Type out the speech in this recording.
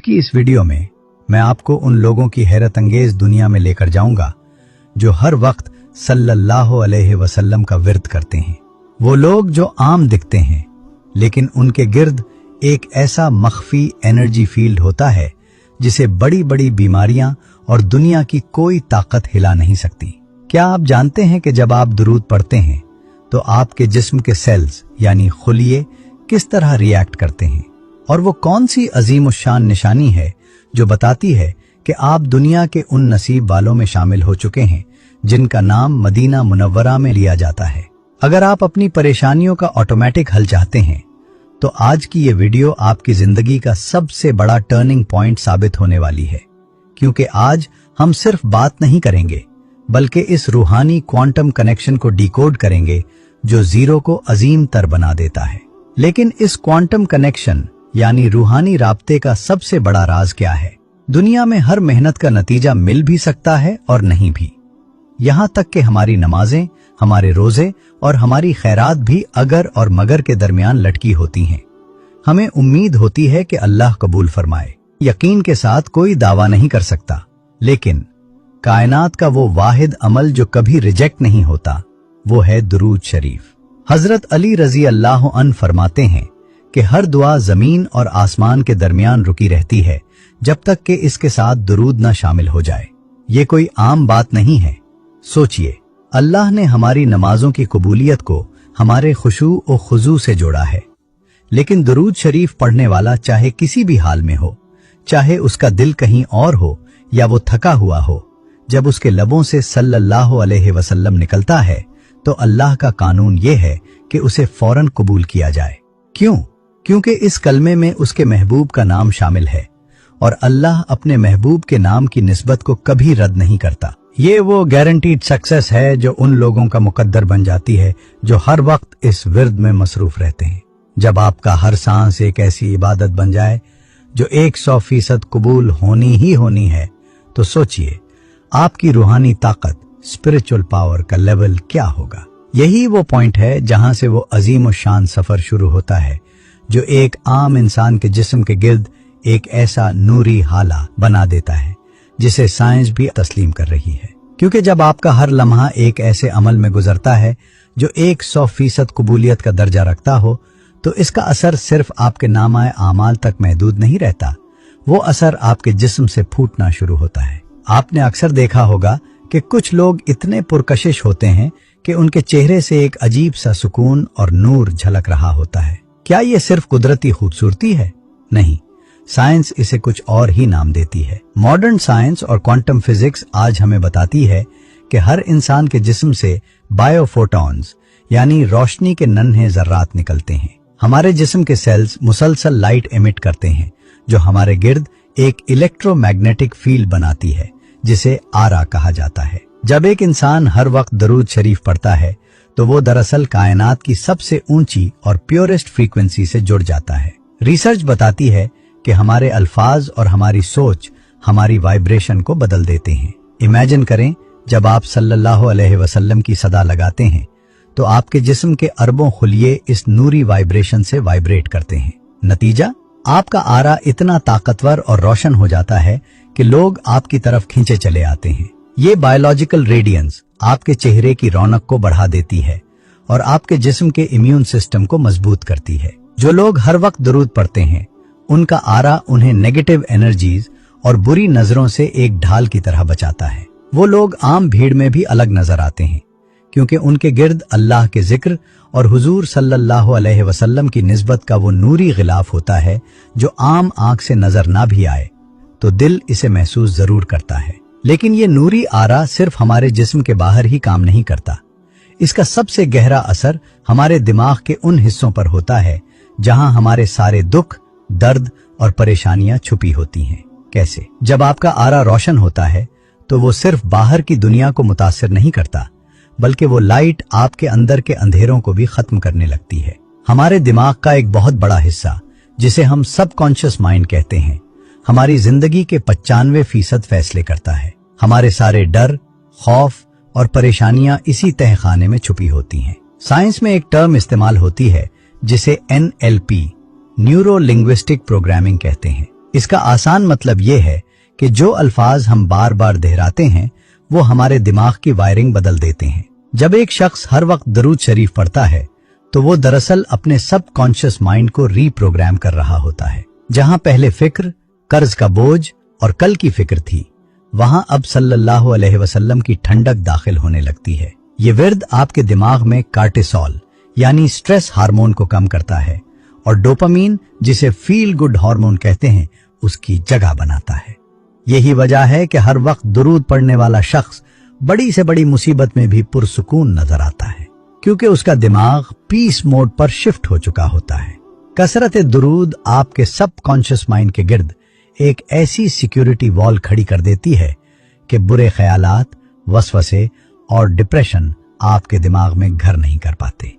की इस वीडियो में मैं आपको उन लोगों की हैरत अंगेज दुनिया में लेकर जाऊंगा जो हर वक्त सल्लल्लाहु अलैहि वसल्लम का विर्द करते हैं। वो लोग जो आम दिखते हैं लेकिन उनके गिर्द एक ऐसा मख्फी एनर्जी फील्ड होता है जिसे बड़ी बड़ी बीमारियां और दुनिया की कोई ताकत हिला नहीं सकती। क्या आप जानते हैं कि जब आप दुरूद पढ़ते हैं तो आपके जिस्म के सेल्स यानी खुलिये किस तरह रिएक्ट करते हैं, और वो कौन सी अजीम शान निशानी है जो बताती है कि आप दुनिया के उन नसीब वालों में शामिल हो चुके हैं जिनका नाम मदीना मुनव्वरा में लिया जाता है। अगर आप अपनी परेशानियों का ऑटोमेटिक हल चाहते हैं तो आज की ये वीडियो आपकी जिंदगी का सबसे बड़ा टर्निंग पॉइंट साबित होने वाली है, क्योंकि आज हम सिर्फ बात नहीं करेंगे बल्कि इस रूहानी क्वांटम कनेक्शन को डिकोड करेंगे जो जीरो को अजीम तर बना देता है। लेकिन इस क्वांटम कनेक्शन यानी रूहानी राब्ते का सबसे बड़ा राज क्या है? दुनिया में हर मेहनत का नतीजा मिल भी सकता है और नहीं भी। यहाँ तक कि हमारी नमाजें, हमारे रोजे और हमारी खैरात भी अगर और मगर के दरमियान लटकी होती हैं। हमें उम्मीद होती है कि अल्लाह कबूल फरमाए। यकीन के साथ कोई दावा नहीं कर सकता, लेकिन कायनात का वो वाहिद अमल जो कभी रिजेक्ट नहीं होता वो है दुरूद शरीफ। हजरत अली रजी अल्लाह अन्हु फरमाते हैं कि हर दुआ जमीन और आसमान के दरमियान रुकी रहती है जब तक कि इसके साथ दुरूद न शामिल हो जाए। ये कोई आम बात नहीं है। सोचिए, अल्लाह ने हमारी नमाजों की कबूलियत को हमारे खुशू और खुजू से जोड़ा है, लेकिन दुरूद शरीफ पढ़ने वाला चाहे किसी भी हाल में हो, चाहे उसका दिल कहीं और हो या वो थका हुआ हो, जब उसके लबों से सल्लल्लाहु अलैहि वसल्लम निकलता है तो अल्लाह का कानून ये है कि उसे फौरन कबूल किया जाए। क्यों? क्योंकि इस कलमे में उसके महबूब का नाम शामिल है और अल्लाह अपने महबूब के नाम की निस्बत को कभी रद्द नहीं करता। ये वो गारंटीड सक्सेस है जो उन लोगों का मुकद्दर बन जाती है जो हर वक्त इस विर्द में मसरूफ रहते हैं। जब आपका हर सांस एक ऐसी इबादत बन जाए जो 100% कबूल होनी ही होनी है, तो सोचिए आपकी रूहानी ताकत, स्पिरिचुअल पावर का लेवल क्या होगा। यही वो पॉइंट है जहां से वो अजीम और शान सफर शुरू होता है जो एक आम इंसान के जिस्म के गिर्द एक ऐसा नूरी हाला बना देता है जिसे साइंस भी तस्लीम कर रही है। क्योंकि जब आपका हर लम्हा एक ऐसे अमल में गुजरता है जो 100% कबूलियत का दर्जा रखता हो, तो इसका असर सिर्फ आपके नामाए आमाल तक महदूद नहीं रहता, वो असर आपके जिस्म से फूटना शुरू होता है। आपने अक्सर देखा होगा कि कुछ लोग इतने पुरकशिश होते हैं कि उनके चेहरे से एक अजीब सा सुकून और नूर झलक रहा होता है। क्या ये सिर्फ कुदरती खूबसूरती है? नहीं, साइंस इसे कुछ और ही नाम देती है। मॉडर्न साइंस और क्वांटम फिजिक्स आज हमें बताती है कि हर इंसान के जिस्म से बायोफोटॉन्स यानी रोशनी के नन्हे जर्रात निकलते हैं। हमारे जिस्म के सेल्स मुसलसल लाइट एमिट करते हैं जो हमारे गिर्द एक इलेक्ट्रोमैग्नेटिक फील्ड बनाती है जिसे आरा कहा जाता है। जब एक इंसान हर वक्त दरूद शरीफ पढ़ता है तो वो दरअसल कायनात की सबसे ऊंची और प्योरेस्ट फ्रीक्वेंसी से जुड़ जाता है। रिसर्च बताती है कि हमारे अल्फाज और हमारी सोच हमारी वाइब्रेशन को बदल देते हैं। इमेजिन करें, जब आप सल्लल्लाहु अलैहि वसल्लम की सदा लगाते हैं तो आपके जिस्म के अरबों खुलिये इस नूरी वाइब्रेशन से वाइब्रेट करते हैं। नतीजा, आपका आरा इतना ताकतवर और रोशन हो जाता है कि लोग आपकी तरफ खींचे चले आते हैं। ये बायोलॉजिकल रेडियंस आपके चेहरे की रौनक को बढ़ा देती है और आपके जिस्म के इम्यून सिस्टम को मजबूत करती है। जो लोग हर वक्त दुरूद पढ़ते हैं उनका आरा उन्हें नेगेटिव एनर्जीज और बुरी नजरों से एक ढाल की तरह बचाता है। वो लोग आम भीड़ में भी अलग नजर आते हैं क्योंकि उनके गिर्द अल्लाह के जिक्र और हुजूर सल्लल्लाहु अलैहि वसल्लम की निस्बत का वो नूरी गिलाफ होता है जो आम आंख से नजर ना भी आए तो दिल इसे महसूस जरूर करता है। लेकिन ये नूरी आरा सिर्फ हमारे जिस्म के बाहर ही काम नहीं करता, इसका सबसे गहरा असर हमारे दिमाग के उन हिस्सों पर होता है जहां हमारे सारे दुख, दर्द और परेशानियां छुपी होती हैं। कैसे? जब आपका आरा रोशन होता है तो वो सिर्फ बाहर की दुनिया को मुतासिर नहीं करता, बल्कि वो लाइट आपके अंदर के अंधेरों को भी खत्म करने लगती है। हमारे दिमाग का एक बहुत बड़ा हिस्सा जिसे हम सबकॉन्शियस माइंड कहते हैं, हमारी जिंदगी के 95% फैसले करता है। हमारे सारे डर, खौफ और परेशानियां इसी तहखाने में छुपी होती हैं। साइंस में एक टर्म इस्तेमाल होती है जिसे NLP न्यूरो लिंग्विस्टिक प्रोग्रामिंग कहते हैं। इसका आसान मतलब ये है कि जो अल्फाज हम बार बार दोहराते हैं वो हमारे दिमाग की वायरिंग बदल देते हैं। जब एक शख्स हर वक्त दरूद शरीफ पढ़ता है तो वो दरअसल अपने सब कॉन्शियस माइंड को रीप्रोग्राम कर रहा होता है। जहां पहले फिक्र, कर्ज का बोझ और कल की फिक्र थी, वहां अब सल्लल्लाहु अलैहि वसल्लम की ठंडक दाखिल होने लगती है। ये विर्द आपके दिमाग में कार्टिसोल यानी स्ट्रेस हार्मोन को कम करता है और डोपामीन, जिसे फील गुड हार्मोन कहते हैं, उसकी जगह बनाता है। यही वजह है कि हर वक्त दुरूद पढ़ने वाला शख्स बड़ी से बड़ी मुसीबत में भी पुरसुकून नजर आता है, क्योंकि उसका दिमाग पीस मोड पर शिफ्ट हो चुका होता है। कसरत दुरूद आपके सब कॉन्शियस माइंड के गिर्द एक ऐसी सिक्योरिटी वॉल खड़ी कर देती है कि बुरे ख्यालात, वसवसे और डिप्रेशन आपके दिमाग में घर नहीं कर पाते।